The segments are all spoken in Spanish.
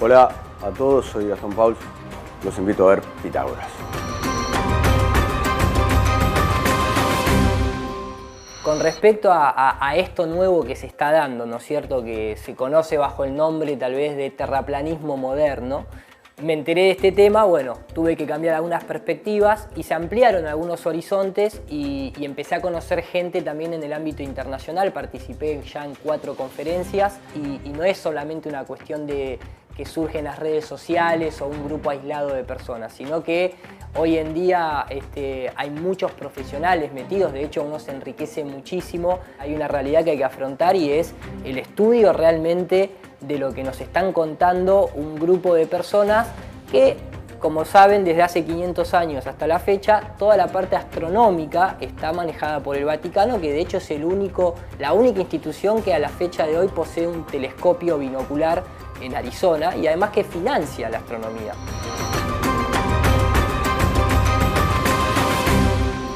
Hola a todos, soy Gastón Pauls. Los invito a ver Pitágoras. Con respecto a esto nuevo que se está dando, ¿no es cierto?, que se conoce bajo el nombre tal vez de terraplanismo moderno, me enteré de este tema, bueno, tuve que cambiar algunas perspectivas y se ampliaron algunos horizontes y empecé a conocer gente también en el ámbito internacional. Participé ya en 4 conferencias y no es solamente una cuestión de que surge en las redes sociales o un grupo aislado de personas, sino que hoy en día hay muchos profesionales metidos. De hecho uno se enriquece muchísimo. Hay una realidad que hay que afrontar y es el estudio realmente de lo que nos están contando un grupo de personas que, como saben, desde hace 500 años hasta la fecha, toda la parte astronómica está manejada por el Vaticano, que de hecho es la única institución que a la fecha de hoy posee un telescopio binocular en Arizona y además que financia la astronomía.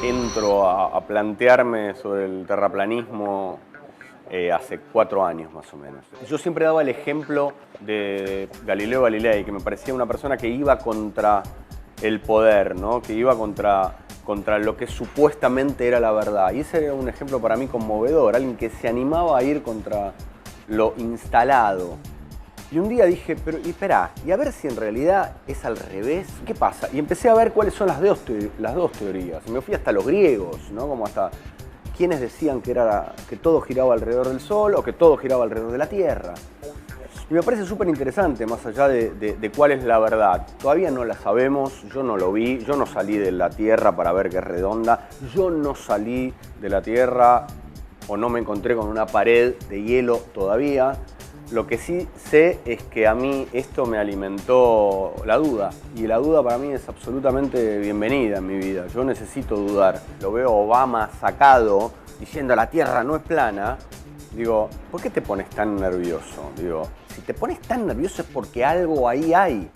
Entro a plantearme sobre el terraplanismo hace 4 años más o menos. Yo siempre daba el ejemplo de Galileo Galilei, que me parecía una persona que iba contra el poder, ¿no? Que iba contra lo que supuestamente era la verdad. Y ese era un ejemplo para mí conmovedor, alguien que se animaba a ir contra lo instalado. Y un día dije, pero espera, y a ver si en realidad es al revés, ¿qué pasa? Y empecé a ver cuáles son las dos teorías. Y me fui hasta los griegos, ¿no? Como hasta quienes decían que todo giraba alrededor del Sol o que todo giraba alrededor de la Tierra. Y me parece súper interesante, más allá de cuál es la verdad. Todavía no la sabemos, yo no lo vi, yo no salí de la Tierra para ver que es redonda, yo no salí de la Tierra o no me encontré con una pared de hielo todavía. Lo que sí sé es que a mí esto me alimentó la duda, y la duda para mí es absolutamente bienvenida en mi vida. Yo necesito dudar. Lo veo Obama sacado diciendo la Tierra no es plana. Digo, ¿por qué te pones tan nervioso? Digo, si te pones tan nervioso es porque algo ahí hay.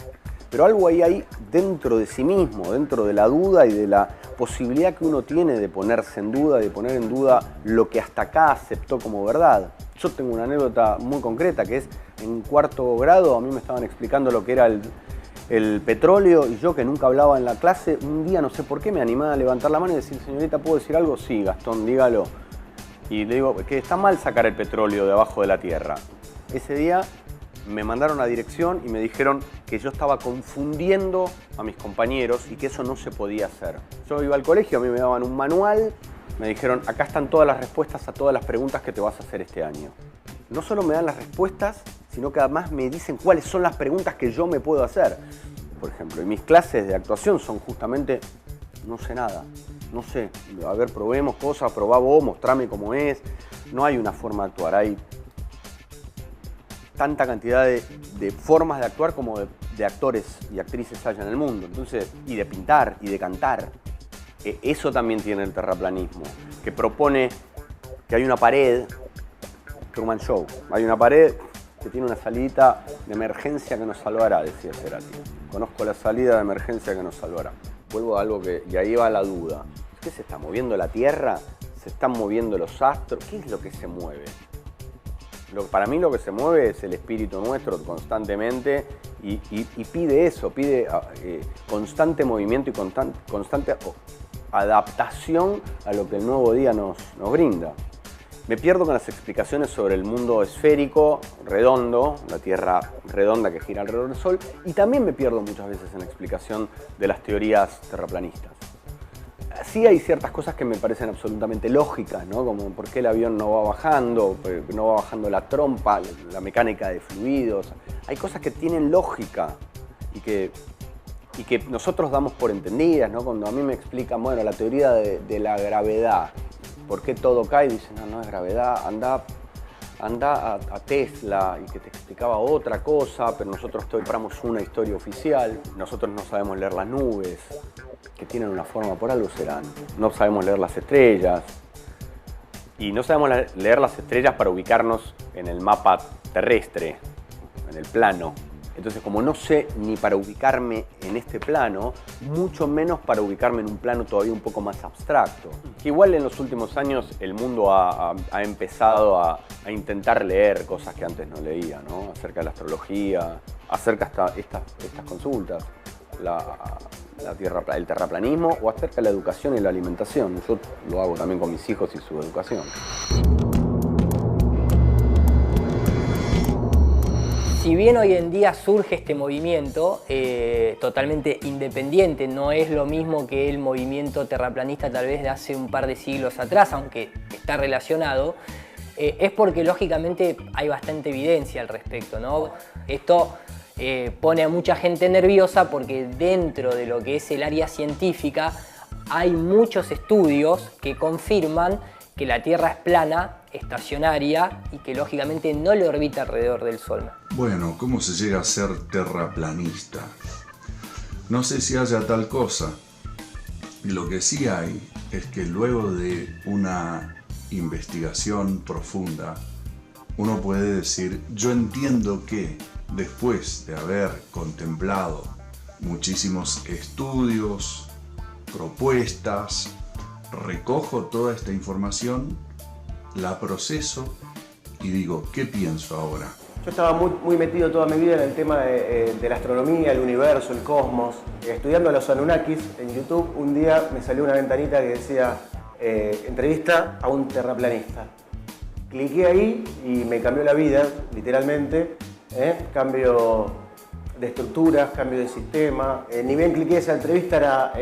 Pero algo ahí hay dentro de sí mismo, dentro de la duda y de la posibilidad que uno tiene de ponerse en duda, de poner en duda lo que hasta acá aceptó como verdad. Yo tengo una anécdota muy concreta, que es en 4º grado a mí me estaban explicando lo que era el petróleo, y yo, que nunca hablaba en la clase, un día no sé por qué me animé a levantar la mano y decir, señorita, ¿puedo decir algo? Sí, Gastón, dígalo. Y le digo que está mal sacar el petróleo de abajo de la tierra. Ese día me mandaron a dirección y me dijeron que yo estaba confundiendo a mis compañeros y que eso no se podía hacer. Yo iba al colegio, a mí me daban un manual, me dijeron, acá están todas las respuestas a todas las preguntas que te vas a hacer este año. No solo me dan las respuestas, sino que además me dicen cuáles son las preguntas que yo me puedo hacer. Por ejemplo, y mis clases de actuación son justamente, no sé nada, no sé, a ver, probemos cosas, probá vos, mostrame cómo es. No hay una forma de actuar, hay tanta cantidad de formas de actuar como de actores y actrices hay en el mundo. Entonces, y de pintar y de cantar. Eso también tiene el terraplanismo, que propone que hay una pared, Truman Show, hay una pared que tiene una salidita de emergencia que nos salvará, decía Cerati. Conozco la salida de emergencia que nos salvará. Vuelvo a algo y ahí va la duda. ¿Qué se está moviendo la Tierra? ¿Se están moviendo los astros? ¿Qué es lo que se mueve? Para mí lo que se mueve es el espíritu nuestro constantemente y pide eso, pide constante movimiento y constante adaptación a lo que el nuevo día nos brinda. Me pierdo con las explicaciones sobre el mundo esférico, redondo, la Tierra redonda que gira alrededor del Sol, y también me pierdo muchas veces en la explicación de las teorías terraplanistas. Sí hay ciertas cosas que me parecen absolutamente lógicas, ¿no? Como por qué el avión no va bajando la trompa, la mecánica de fluidos. Hay cosas que tienen lógica y que nosotros damos por entendidas, ¿no? Cuando a mí me explican, bueno, la teoría de la gravedad, ¿por qué todo cae? Dicen, no es gravedad, anda a Tesla, y que te explicaba otra cosa, pero nosotros compramos una historia oficial. Nosotros no sabemos leer las nubes, que tienen una forma, por algo serán. No sabemos leer las estrellas. Y no sabemos leer las estrellas para ubicarnos en el mapa terrestre, en el plano. Entonces, como no sé ni para ubicarme en este plano, mucho menos para ubicarme en un plano todavía un poco más abstracto. Que igual en los últimos años el mundo ha empezado a intentar leer cosas que antes no leía, ¿no? Acerca de la astrología, acerca de estas consultas, el terraplanismo o acerca de la educación y la alimentación. Yo lo hago también con mis hijos y su educación. Si bien hoy en día surge este movimiento totalmente independiente, no es lo mismo que el movimiento terraplanista tal vez de hace un par de siglos atrás, aunque está relacionado, es porque lógicamente hay bastante evidencia al respecto, ¿no? Esto pone a mucha gente nerviosa porque dentro de lo que es el área científica hay muchos estudios que confirman que la Tierra es plana, estacionaria y que lógicamente no le orbita alrededor del Sol. Bueno, ¿cómo se llega a ser terraplanista? No sé si haya tal cosa. Lo que sí hay es que luego de una investigación profunda, uno puede decir, yo entiendo que después de haber contemplado muchísimos estudios, propuestas, recojo toda esta información, la proceso y digo, ¿qué pienso ahora? Yo estaba muy metido toda mi vida en el tema de la astronomía, el universo, el cosmos. Estudiando a los Anunnakis en YouTube, un día me salió una ventanita que decía entrevista a un terraplanista. Cliqué ahí y me cambió la vida, literalmente. Cambio de estructuras, cambio de sistema. Ni bien cliqué esa entrevista, era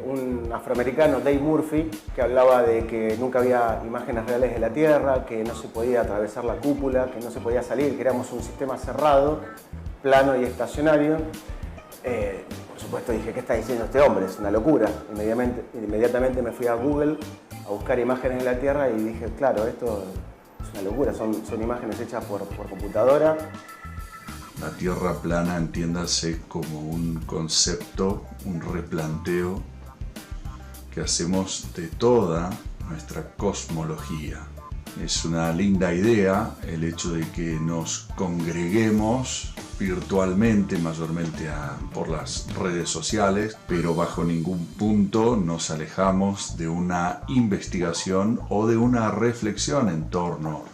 un afroamericano, Dave Murphy, que hablaba de que nunca había imágenes reales de la Tierra, que no se podía atravesar la cúpula, que no se podía salir, que éramos un sistema cerrado, plano y estacionario. Por supuesto dije, ¿qué está diciendo este hombre? Es una locura. Inmediatamente me fui a Google a buscar imágenes de la Tierra y dije, claro, esto es una locura, son imágenes hechas por computadora. La Tierra plana, entiéndase como un concepto, un replanteo que hacemos de toda nuestra cosmología. Es una linda idea el hecho de que nos congreguemos virtualmente, mayormente por las redes sociales, pero bajo ningún punto nos alejamos de una investigación o de una reflexión en torno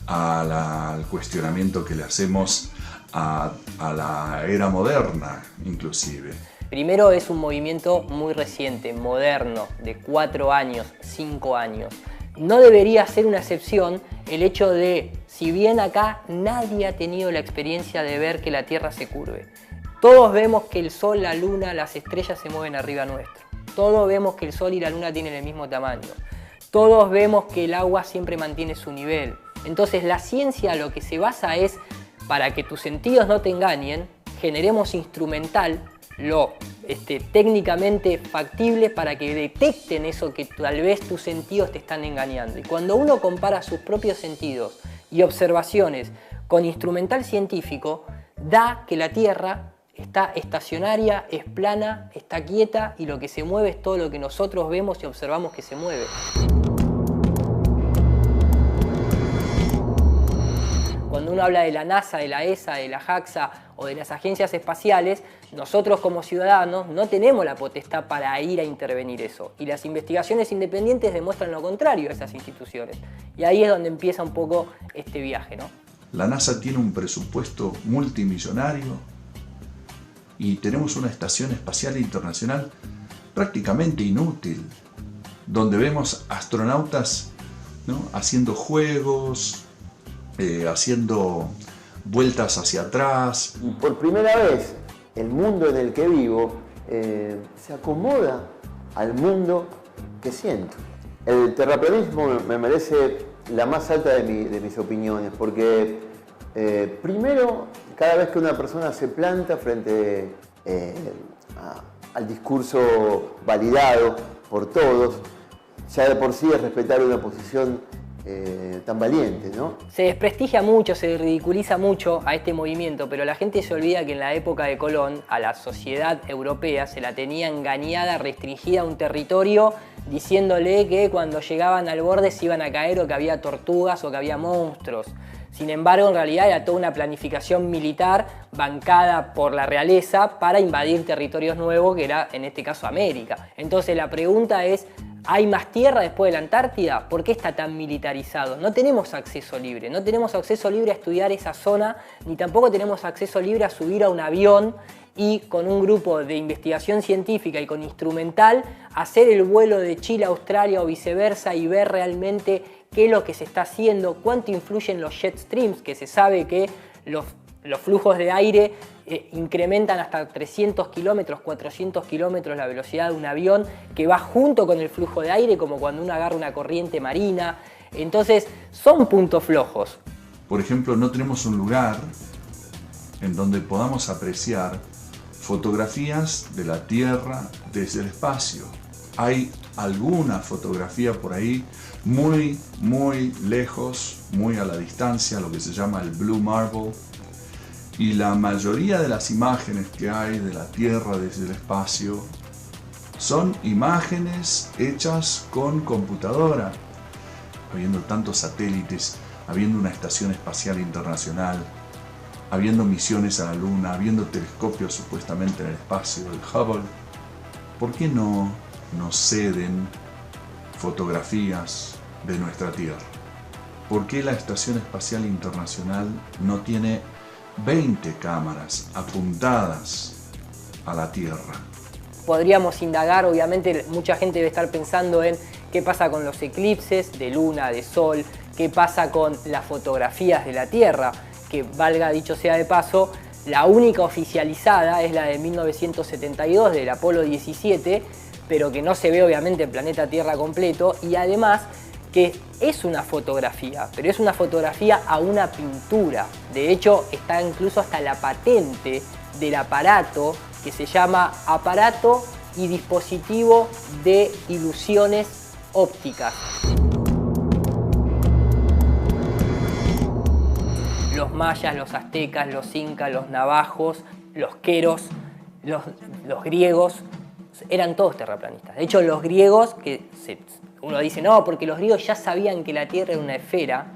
al cuestionamiento que le hacemos a la era moderna, inclusive. Primero, es un movimiento muy reciente, moderno, de 4 años, 5 años. No debería ser una excepción el hecho de, si bien acá nadie ha tenido la experiencia de ver que la Tierra se curve. Todos vemos que el Sol, la Luna, las estrellas se mueven arriba nuestro. Todos vemos que el Sol y la Luna tienen el mismo tamaño. Todos vemos que el agua siempre mantiene su nivel. Entonces la ciencia lo que se basa es, para que tus sentidos no te engañen, generemos instrumental lo técnicamente factible para que detecten eso que tal vez tus sentidos te están engañando. Y cuando uno compara sus propios sentidos y observaciones con instrumental científico, da que la Tierra está estacionaria, es plana, está quieta y lo que se mueve es todo lo que nosotros vemos y observamos que se mueve. Cuando uno habla de la NASA, de la ESA, de la JAXA o de las agencias espaciales, nosotros como ciudadanos no tenemos la potestad para ir a intervenir eso. Y las investigaciones independientes demuestran lo contrario a esas instituciones. Y ahí es donde empieza un poco este viaje, ¿no? La NASA tiene un presupuesto multimillonario y tenemos una estación espacial internacional prácticamente inútil, donde vemos astronautas, ¿no?, haciendo juegos, haciendo vueltas hacia atrás. Y por primera vez, el mundo en el que vivo se acomoda al mundo que siento. El terraplanismo me merece la más alta de mis opiniones, porque primero, cada vez que una persona se planta frente al discurso validado por todos, ya de por sí es respetar una posición tan valiente, ¿no? Se desprestigia mucho, se ridiculiza mucho a este movimiento, pero la gente se olvida que en la época de Colón a la sociedad europea se la tenía engañada, restringida a un territorio, diciéndole que cuando llegaban al borde se iban a caer o que había tortugas o que había monstruos. Sin embargo, en realidad era toda una planificación militar bancada por la realeza para invadir territorios nuevos, que era en este caso América. Entonces la pregunta es, ¿hay más tierra después de la Antártida? ¿Por qué está tan militarizado? No tenemos acceso libre, no tenemos acceso libre a estudiar esa zona, ni tampoco tenemos acceso libre a subir a un avión y con un grupo de investigación científica y con instrumental hacer el vuelo de Chile a Australia o viceversa y ver realmente qué es lo que se está haciendo, cuánto influyen los jet streams, que se sabe que los flujos de aire incrementan hasta 300 kilómetros, 400 kilómetros la velocidad de un avión que va junto con el flujo de aire, como cuando uno agarra una corriente marina. Entonces, son puntos flojos. Por ejemplo, no tenemos un lugar en donde podamos apreciar fotografías de la Tierra desde el espacio. Hay alguna fotografía por ahí muy lejos, muy a la distancia, lo que se llama el Blue Marble, y la mayoría de las imágenes que hay de la Tierra desde el espacio son imágenes hechas con computadora, habiendo tantos satélites, habiendo una estación espacial internacional, habiendo misiones a la Luna, habiendo telescopios supuestamente en el espacio, el Hubble. ¿Por qué no nos ceden fotografías de nuestra Tierra? ¿Por qué la Estación Espacial Internacional no tiene 20 cámaras apuntadas a la Tierra? Podríamos indagar, obviamente mucha gente debe estar pensando en qué pasa con los eclipses de luna, de sol, qué pasa con las fotografías de la Tierra, que valga dicho sea de paso, la única oficializada es la de 1972 del Apolo 17, pero que no se ve obviamente el planeta Tierra completo, y además que es una fotografía, pero es una fotografía a una pintura. De hecho, está incluso hasta la patente del aparato que se llama Aparato y Dispositivo de Ilusiones Ópticas. Los mayas, los aztecas, los incas, los navajos, los queros, los griegos, eran todos terraplanistas. De hecho, los griegos, uno dice, no, porque los griegos ya sabían que la Tierra era una esfera,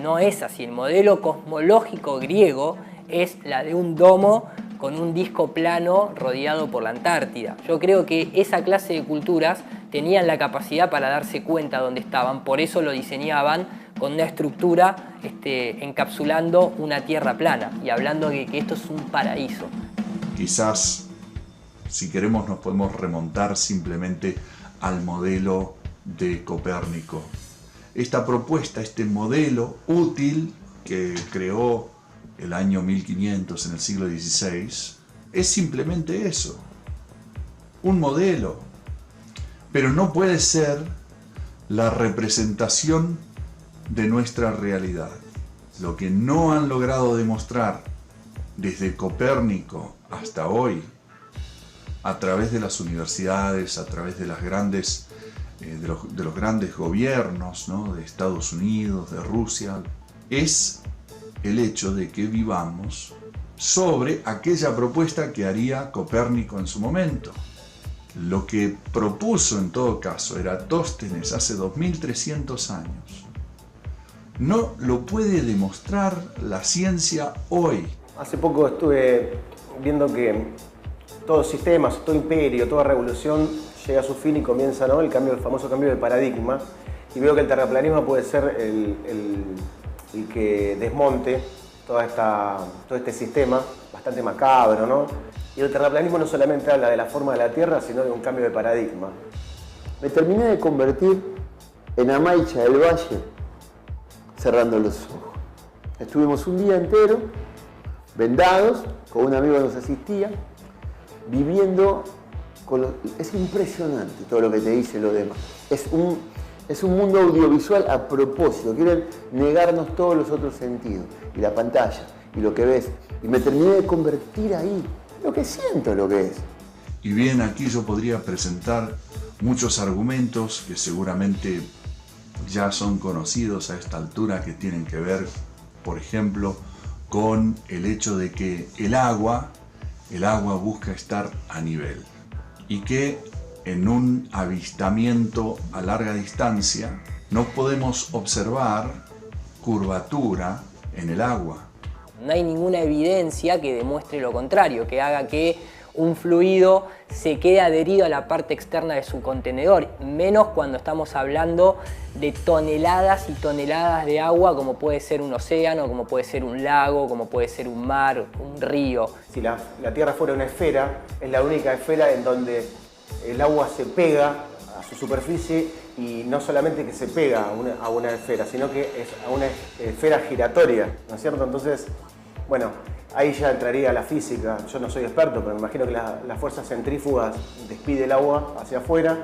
no es así. El modelo cosmológico griego es la de un domo con un disco plano rodeado por la Antártida. Yo creo que esa clase de culturas tenían la capacidad para darse cuenta de dónde estaban, por eso lo diseñaban con una estructura encapsulando una Tierra plana y hablando de que esto es un paraíso. Quizás, si queremos, nos podemos remontar simplemente al modelo de Copérnico. Esta propuesta, este modelo útil que creó el año 1500 en el siglo XVI, es simplemente eso, un modelo, pero no puede ser la representación de nuestra realidad. Lo que no han logrado demostrar desde Copérnico hasta hoy, a través de las universidades, a través de las grandes, de los grandes gobiernos, ¿no?, de Estados Unidos, de Rusia, es el hecho de que vivamos sobre aquella propuesta que haría Copérnico en su momento. Lo que propuso en todo caso Eratóstenes hace 2300 años. No lo puede demostrar la ciencia hoy. Hace poco estuve viendo que todo sistema, todo imperio, toda revolución llega a su fin y comienza, ¿no?, el famoso cambio de paradigma. Y veo que el terraplanismo puede ser el que desmonte todo este sistema bastante macabro, ¿no? Y el terraplanismo no solamente habla de la forma de la Tierra, sino de un cambio de paradigma. Me terminé de convertir en Amaicha del Valle cerrando los ojos. Estuvimos un día entero vendados, con un amigo que nos asistía, viviendo es impresionante todo lo que te dice lo demás. Es un mundo audiovisual a propósito, quieren negarnos todos los otros sentidos, y la pantalla, y lo que ves, y me terminé de convertir ahí, lo que siento lo que es. Y bien, aquí yo podría presentar muchos argumentos que seguramente ya son conocidos a esta altura, que tienen que ver, por ejemplo, con el hecho de que el agua busca estar a nivel, y que en un avistamiento a larga distancia no podemos observar curvatura en el agua. No hay ninguna evidencia que demuestre lo contrario, que haga que un fluido se quede adherido a la parte externa de su contenedor, menos cuando estamos hablando de toneladas y toneladas de agua, como puede ser un océano, como puede ser un lago, como puede ser un mar, un río. Si la Tierra fuera una esfera, es la única esfera en donde el agua se pega a su superficie, y no solamente que se pega a una esfera, sino que es a una esfera giratoria, ¿no es cierto? Entonces, bueno, ahí ya entraría la física. Yo no soy experto, pero me imagino que las fuerzas centrífugas despide el agua hacia afuera,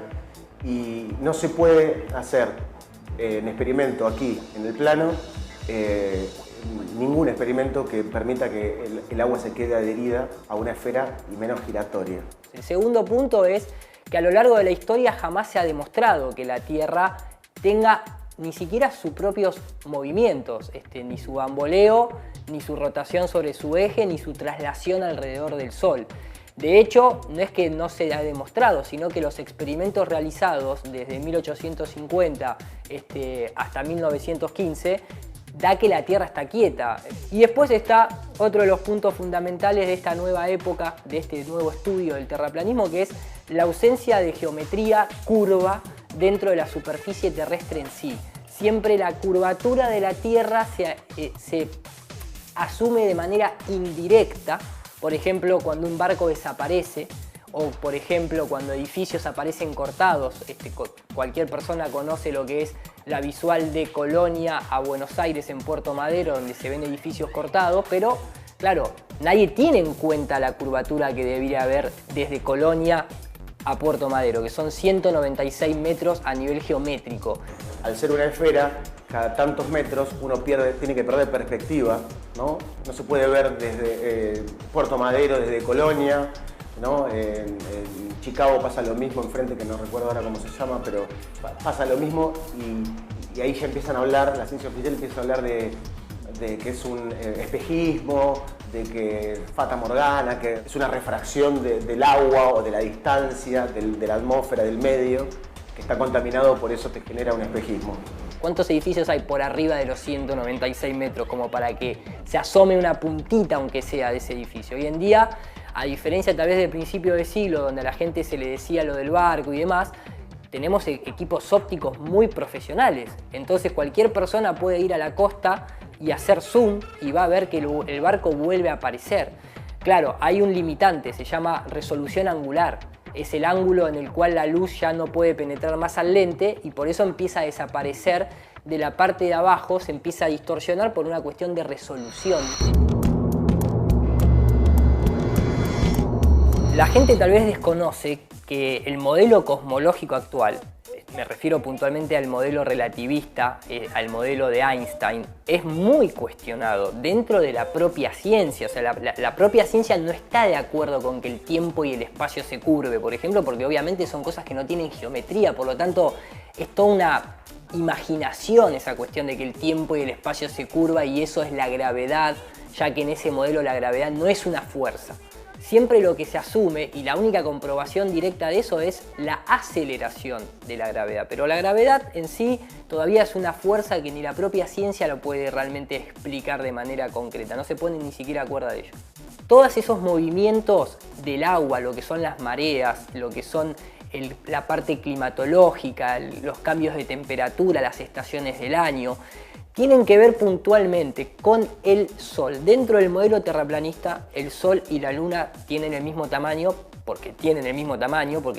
y no se puede hacer en experimento aquí en el plano ningún experimento que permita que el agua se quede adherida a una esfera y menos giratoria. El segundo punto es que a lo largo de la historia jamás se ha demostrado que la Tierra tenga ni siquiera sus propios movimientos, ni su bamboleo, ni su rotación sobre su eje, ni su traslación alrededor del Sol. De hecho, no es que no se ha demostrado, sino que los experimentos realizados desde 1850 hasta 1915 da que la Tierra está quieta. Y después está otro de los puntos fundamentales de esta nueva época, de este nuevo estudio del terraplanismo, que es la ausencia de geometría curva dentro de la superficie terrestre en sí. Siempre la curvatura de la Tierra se asume de manera indirecta, por ejemplo, cuando un barco desaparece, o por ejemplo cuando edificios aparecen cortados. Cualquier persona conoce lo que es la visual de Colonia a Buenos Aires en Puerto Madero, donde se ven edificios cortados, pero claro, nadie tiene en cuenta la curvatura que debería haber desde Colonia a Puerto Madero, que son 196 metros a nivel geométrico. Al ser una esfera, cada tantos metros uno tiene que perder perspectiva, ¿no? No se puede ver desde Puerto Madero, desde Colonia, ¿no? En Chicago pasa lo mismo, enfrente, que no recuerdo ahora cómo se llama, pero pasa lo mismo, y ahí ya empiezan a hablar, la ciencia oficial empieza a hablar de que es un espejismo, de que Fata Morgana, que es una refracción del agua o de la distancia, de la atmósfera, del medio, que está contaminado, por eso te genera un espejismo. ¿Cuántos edificios hay por arriba de los 196 metros como para que se asome una puntita, aunque sea, de ese edificio? Hoy en día, a diferencia tal vez del principio de siglo, donde a la gente se le decía lo del barco y demás, tenemos equipos ópticos muy profesionales. Entonces cualquier persona puede ir a la costa y hacer zoom y va a ver que el barco vuelve a aparecer. Claro, hay un limitante, se llama resolución angular. Es el ángulo en el cual la luz ya no puede penetrar más al lente, y por eso empieza a desaparecer de la parte de abajo, se empieza a distorsionar por una cuestión de resolución. La gente tal vez desconoce que el modelo cosmológico actual, me refiero puntualmente al modelo relativista, al modelo de Einstein, es muy cuestionado dentro de la propia ciencia. O sea, la propia ciencia no está de acuerdo con que el tiempo y el espacio se curve, por ejemplo, porque obviamente son cosas que no tienen geometría, por lo tanto es toda una imaginación esa cuestión de que el tiempo y el espacio se curva, y eso es la gravedad, ya que en ese modelo la gravedad no es una fuerza. Siempre lo que se asume, y la única comprobación directa de eso, es la aceleración de la gravedad. Pero la gravedad en sí todavía es una fuerza que ni la propia ciencia lo puede realmente explicar de manera concreta. No se pone ni siquiera acuerdo de ello. Todos esos movimientos del agua, lo que son las mareas, lo que son la parte climatológica, los cambios de temperatura, las estaciones del año, tienen que ver puntualmente con el Sol. Dentro del modelo terraplanista, el Sol y la Luna tienen el mismo tamaño, porque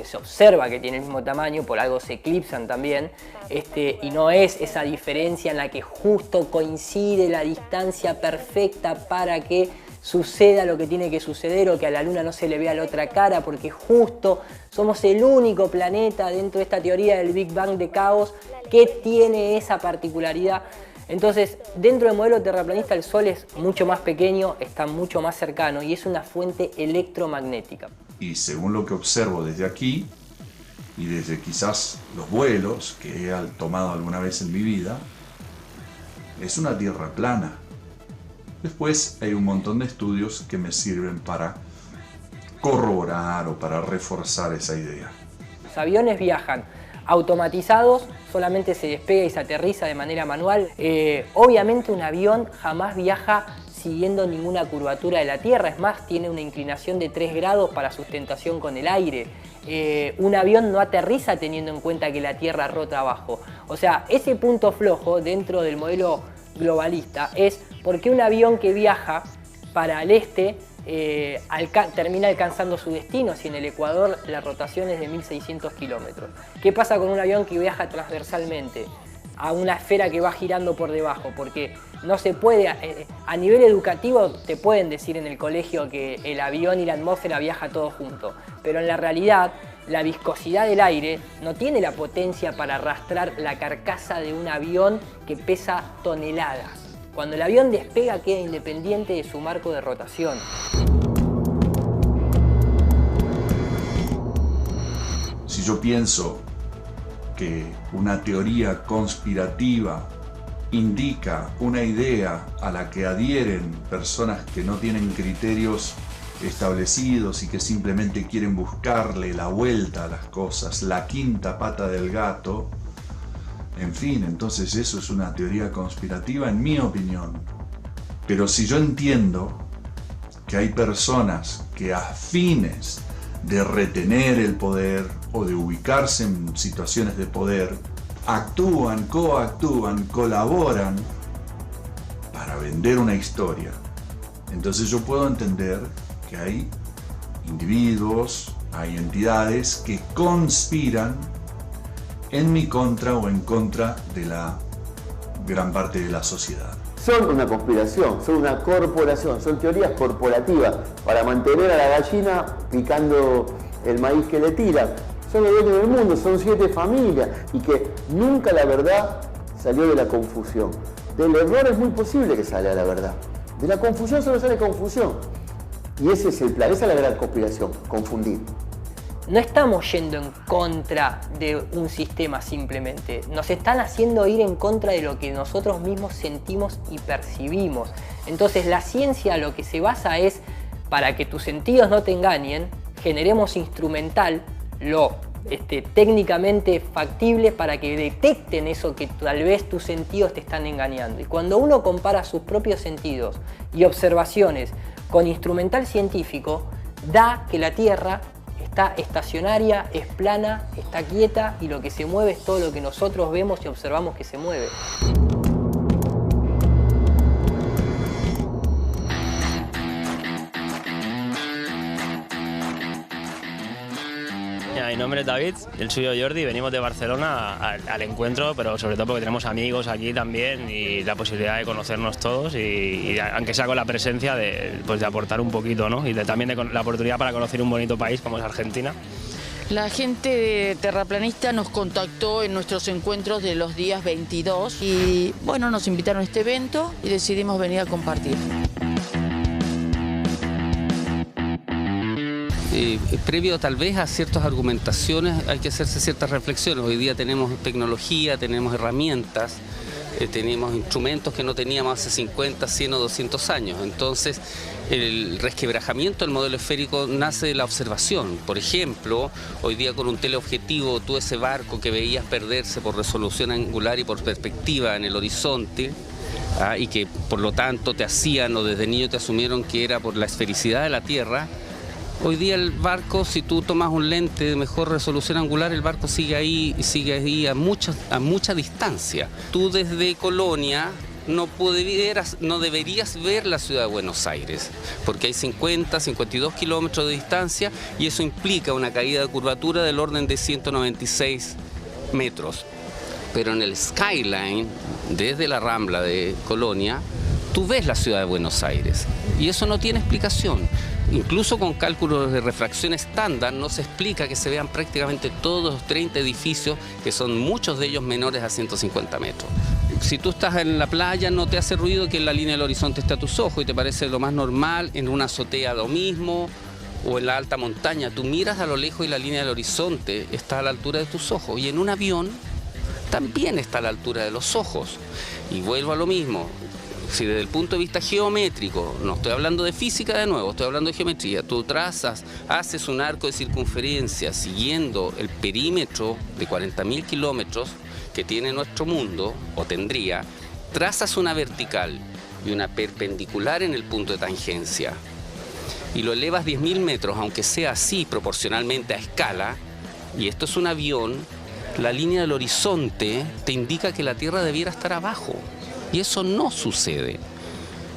se observa que tienen el mismo tamaño, por algo se eclipsan también, y no es esa diferencia en la que justo coincide la distancia perfecta para que suceda lo que tiene que suceder, o que a la Luna no se le vea la otra cara, porque justo somos el único planeta dentro de esta teoría del Big Bang de caos que tiene esa particularidad. Entonces, dentro del modelo terraplanista, el Sol es mucho más pequeño, está mucho más cercano y es una fuente electromagnética. Y según lo que observo desde aquí, y desde quizás los vuelos que he tomado alguna vez en mi vida, es una Tierra plana. Después hay un montón de estudios que me sirven para corroborar o para reforzar esa idea. Los aviones viajan automatizados, solamente se despega y se aterriza de manera manual. Obviamente un avión jamás viaja siguiendo ninguna curvatura de la Tierra, es más, tiene una inclinación de 3 grados para sustentación con el aire. Un avión no aterriza teniendo en cuenta que la Tierra rota abajo. O sea, ese punto flojo dentro del modelo globalista es porque un avión que viaja para el este termina alcanzando su destino, si en el Ecuador la rotación es de 1600 kilómetros. ¿Qué pasa con un avión que viaja transversalmente a una esfera que va girando por debajo? Porque no se puede, a nivel educativo te pueden decir en el colegio que el avión y la atmósfera viajan todos juntos, pero en la realidad la viscosidad del aire no tiene la potencia para arrastrar la carcasa de un avión que pesa toneladas. Cuando el avión despega queda independiente de su marco de rotación. Si yo pienso que una teoría conspirativa indica una idea a la que adhieren personas que no tienen criterios establecidos y que simplemente quieren buscarle la vuelta a las cosas, la quinta pata del gato, en fin, entonces eso es una teoría conspirativa en mi opinión. Pero si yo entiendo que hay personas que a fines de retener el poder o de ubicarse en situaciones de poder, actúan, coactúan, colaboran para vender una historia, entonces yo puedo entender que hay individuos, hay entidades que conspiran en mi contra o en contra de la gran parte de la sociedad. Son una conspiración, son una corporación, son teorías corporativas para mantener a la gallina picando el maíz que le tiran. Son los dueños del mundo, son 7 familias y que nunca la verdad salió de la confusión. Del error es muy posible que salga la verdad. De la confusión solo sale confusión. Y ese es el plan, esa es la gran conspiración, confundir. No estamos yendo en contra de un sistema simplemente, nos están haciendo ir en contra de lo que nosotros mismos sentimos y percibimos. Entonces la ciencia lo que se basa es, para que tus sentidos no te engañen, generemos instrumental lo técnicamente factible para que detecten eso que tal vez tus sentidos te están engañando. Y cuando uno compara sus propios sentidos y observaciones con instrumental científico, da que la Tierra está estacionaria, es plana, está quieta y lo que se mueve es todo lo que nosotros vemos y observamos que se mueve. Mi nombre es David, el suyo Jordi, venimos de Barcelona al encuentro, pero sobre todo porque tenemos amigos aquí también y la posibilidad de conocernos todos y aunque sea con la presencia de aportar un poquito, ¿no? Y también de la oportunidad para conocer un bonito país como es Argentina. La gente de Terraplanista nos contactó en nuestros encuentros de los días 22 y bueno, nos invitaron a este evento y decidimos venir a compartir. Previo tal vez a ciertas argumentaciones hay que hacerse ciertas reflexiones. Hoy día tenemos tecnología, tenemos herramientas, tenemos instrumentos que no teníamos hace 50, 100 o 200 años. Entonces el resquebrajamiento del modelo esférico nace de la observación. Por ejemplo, hoy día con un teleobjetivo tú ese barco que veías perderse por resolución angular y por perspectiva en el horizonte, y que por lo tanto te hacían o desde niño te asumieron que era por la esfericidad de la Tierra. Hoy día el barco, si tú tomas un lente de mejor resolución angular, el barco sigue ahí a mucha distancia. Tú desde Colonia no deberías ver la ciudad de Buenos Aires, porque hay 50, 52 kilómetros de distancia y eso implica una caída de curvatura del orden de 196 metros. Pero en el skyline, desde la Rambla de Colonia, tú ves la ciudad de Buenos Aires y eso no tiene explicación. Incluso con cálculos de refracción estándar no se explica que se vean prácticamente todos los 30 edificios, que son muchos de ellos menores a 150 metros. Si tú estás en la playa no te hace ruido que en la línea del horizonte esté a tus ojos y te parece lo más normal, en una azotea lo mismo o en la alta montaña. Tú miras a lo lejos y la línea del horizonte está a la altura de tus ojos y en un avión también está a la altura de los ojos. Y vuelvo a lo mismo. Si desde el punto de vista geométrico, no estoy hablando de física de nuevo, estoy hablando de geometría, tú trazas, haces un arco de circunferencia siguiendo el perímetro de 40.000 kilómetros que tiene nuestro mundo, o tendría, trazas una vertical y una perpendicular en el punto de tangencia y lo elevas 10.000 metros, aunque sea así proporcionalmente a escala, y esto es un avión, la línea del horizonte te indica que la Tierra debiera estar abajo, y eso no sucede.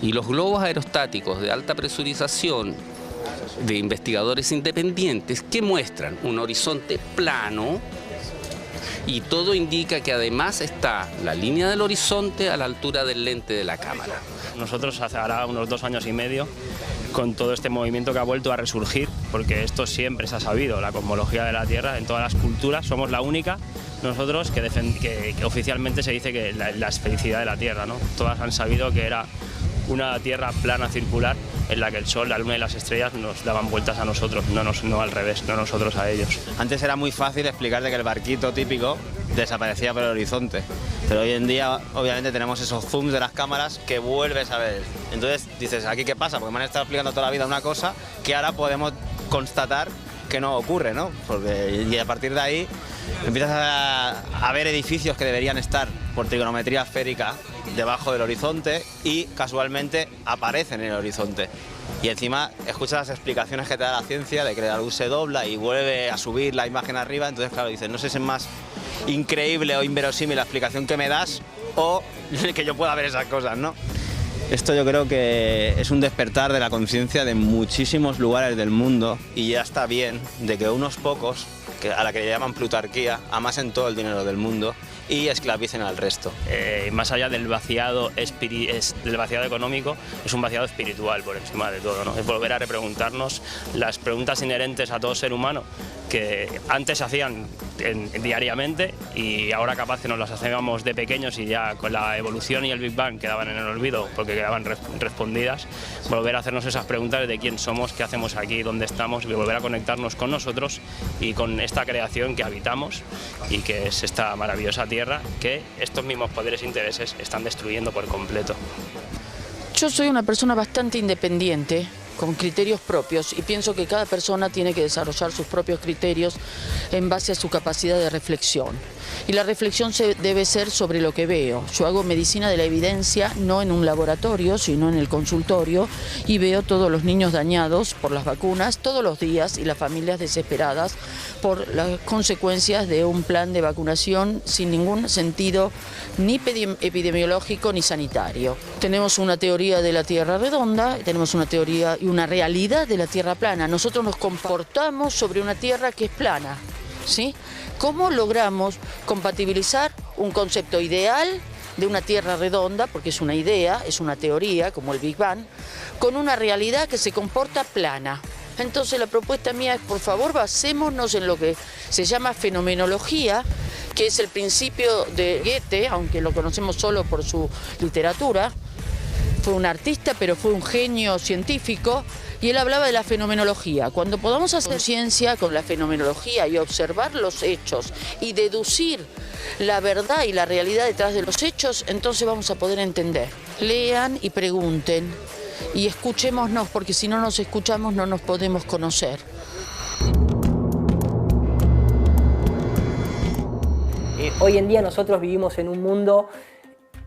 Y los globos aerostáticos de alta presurización de investigadores independientes que muestran un horizonte plano, y todo indica que además está la línea del horizonte a la altura del lente de la cámara. Nosotros hace ahora unos 2 años y medio, con todo este movimiento que ha vuelto a resurgir, porque esto siempre se ha sabido, la cosmología de la Tierra en todas las culturas, somos la única, nosotros, que oficialmente se dice que la esfericidad de la Tierra, ¿no? Todas han sabido que era una Tierra plana circular en la que el Sol, la Luna y las estrellas nos daban vueltas a nosotros, no al revés, no nosotros a ellos. Antes era muy fácil explicarte que el barquito típico desaparecía por el horizonte, pero hoy en día obviamente tenemos esos zooms de las cámaras que vuelves a ver. Entonces dices, ¿aquí qué pasa? Porque me han estado explicando toda la vida una cosa que ahora podemos constatar que no ocurre, ¿no? Y a partir de ahí empiezas a ver edificios que deberían estar por trigonometría esférica debajo del horizonte y casualmente aparecen en el horizonte. Y encima escuchas las explicaciones que te da la ciencia de que la luz se dobla y vuelve a subir la imagen arriba, entonces claro, dices, no sé si es más increíble o inverosímil la explicación que me das o que yo pueda ver esas cosas, ¿no? Esto yo creo que es un despertar de la conciencia de muchísimos lugares del mundo y ya está bien de que unos pocos, a la que le llaman plutarquía, amasen todo el dinero del mundo y esclavicen al resto. Más allá del vaciado económico, es un vaciado espiritual por encima de todo, ¿no? Es volver a repreguntarnos las preguntas inherentes a todo ser humano que antes se hacían diariamente y ahora capaz que nos las hacíamos de pequeños y ya con la evolución y el Big Bang quedaban en el olvido porque quedaban respondidas. Volver a hacernos esas preguntas de quién somos, qué hacemos aquí, dónde estamos, y volver a conectarnos con nosotros y con esta creación que habitamos y que es esta maravillosa Tierra que estos mismos poderes e intereses están destruyendo por completo. Yo soy una persona bastante independiente, con criterios propios, y pienso que cada persona tiene que desarrollar sus propios criterios en base a su capacidad de reflexión. Y la reflexión debe ser sobre lo que veo. Yo hago medicina de la evidencia, no en un laboratorio, sino en el consultorio, y veo todos los niños dañados por las vacunas todos los días y las familias desesperadas por las consecuencias de un plan de vacunación sin ningún sentido ni epidemiológico ni sanitario. Tenemos una teoría de la Tierra redonda, tenemos una teoría y una realidad de la Tierra plana. Nosotros nos comportamos sobre una Tierra que es plana, ¿sí? ¿Cómo logramos compatibilizar un concepto ideal de una Tierra redonda, porque es una idea, es una teoría, como el Big Bang, con una realidad que se comporta plana? Entonces la propuesta mía es, por favor, basémonos en lo que se llama fenomenología, que es el principio de Goethe, aunque lo conocemos solo por su literatura. Fue un artista, pero fue un genio científico, y él hablaba de la fenomenología. Cuando podamos hacer ciencia con la fenomenología y observar los hechos y deducir la verdad y la realidad detrás de los hechos, entonces vamos a poder entender. Lean y pregunten y escuchémonos, porque si no nos escuchamos no nos podemos conocer. Hoy en día nosotros vivimos en un mundo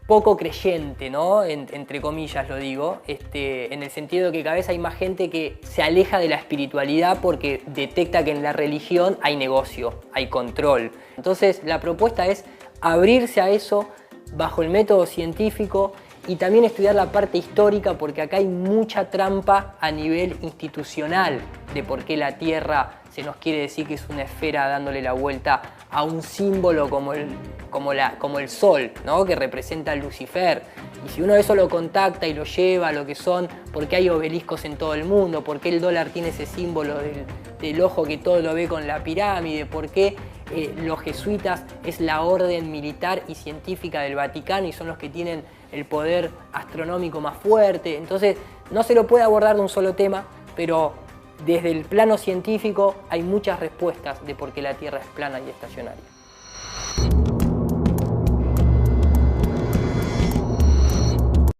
poco creyente, ¿no? Entre comillas lo digo, en el sentido de que cada vez hay más gente que se aleja de la espiritualidad porque detecta que en la religión hay negocio, hay control. Entonces la propuesta es abrirse a eso bajo el método científico y también estudiar la parte histórica, porque acá hay mucha trampa a nivel institucional de por qué la Tierra se nos quiere decir que es una esfera dándole la vuelta a un símbolo como el Sol, ¿no? Que representa a Lucifer. Y si uno eso lo contacta y lo lleva a lo que son, ¿por qué hay obeliscos en todo el mundo? ¿Por qué el dólar tiene ese símbolo del ojo que todo lo ve con la pirámide? ¿Por qué los jesuitas es la orden militar y científica del Vaticano y son los que tienen el poder astronómico más fuerte? Entonces no se lo puede abordar de un solo tema, pero desde el plano científico hay muchas respuestas de por qué la Tierra es plana y estacionaria.